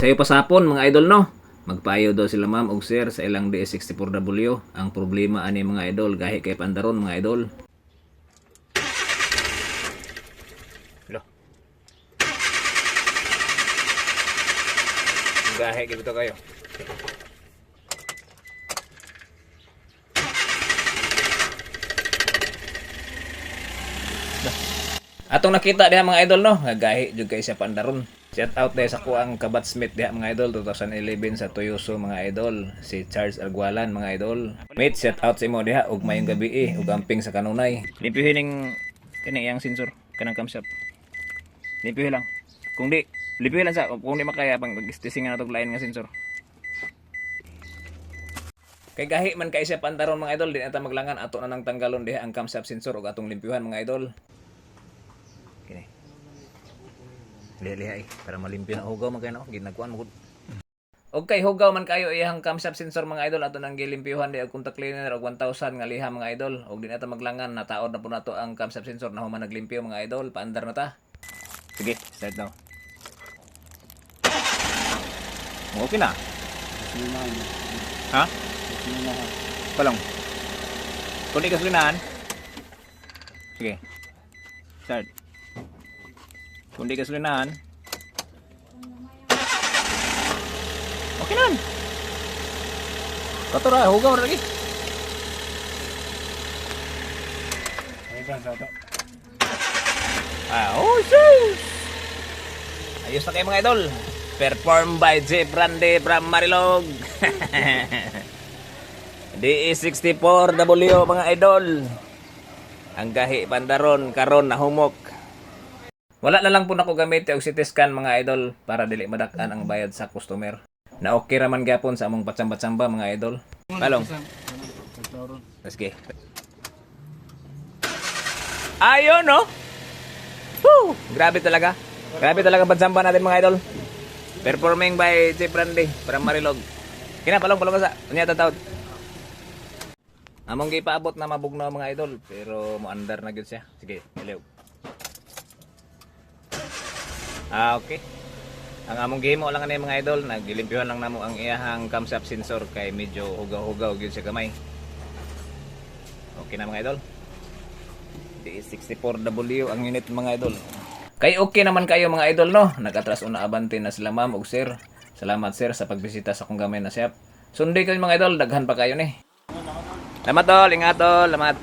Sayo pasapon mga idol no. Magpayo daw sila ma'am og sir sa ilang DS64W. Ang problema ani mga idol gahi kay pandaron mga idol. Lo. Gahi gito kayo. Atong nakita diha mga idol no, gahi jud kay siya pandaron. Shout out dahil sa kuang kabatsmate diha mga idol 2011 sa Toyoso mga idol, si Charles Argualan mga idol. Mate, shout out sa imo diha ug mayong gabi ug amping sa kanunay. Limpihin ning kani yang sensor kanang camshaft. Limpihin lang. Kung di limpihin lang sa kung di makaya pang mag-testing na tog lain nga sensor. Kay gahi man kay siya pandaron mga idol, di na ta maglangan ato na nang tanggalon diha ang camshaft sensor ug atong limpihan mga idol. Kini. Liha-liha para malimpyo na hugaw man kayo no, ginagkuan mo. Okay, hugaw man kayo iyang camshaft sensor mga idol ato nang gilimpyuhan di og contact cleaner og 1000 nga liha mga idol og di na ta maglangan nataod na po nato ang camshaft sensor na human naglimpyo mga idol, paandar na ta. Sige, start now. Okay na. Ha? Palong. Kundi kasulinahan. Sige. Start. Kundi kasulinahan. Okay na. Katura, hugaw lagi. Oh, sus! Ayos na kayo mga idol. Perform by J. Brande from Marilog. DE64W mga idol. Ang gahi pandaron karon na humok. Wala na lang po nako gamit og CT scan mga idol para dili madak-an ang bayad sa customer. Na okay raman gyapon sa among patsamba-tsamba mga idol. Palong. Sige. Ayun no. Woo! Grabe talaga. Grabe talaga patsamba natin mga idol. Performing by J. Brande from Marilog. Kina palong sa. Unya tatawd. Among gipaabot na mabugnaw mga idol pero mo-under na gyud siya. Sige, hello. Okay. Ang among gihimo lang ani mga idol, naglimpyuhan lang namo ang iyahang camshaft sensor kay medyo hugaw-hugaw gyud sa kamay. Okay na mga idol. DS64W ang unit mga idol. Kay okay naman kayo mga idol no. Nagatras una abante na sila ma'am ug sir. Salamat sir sa pagbisita sa akong gamay na shop. Sunday kayo mga idol, daghan pa kayo ni. Salamat tol, ingat tol, salamat.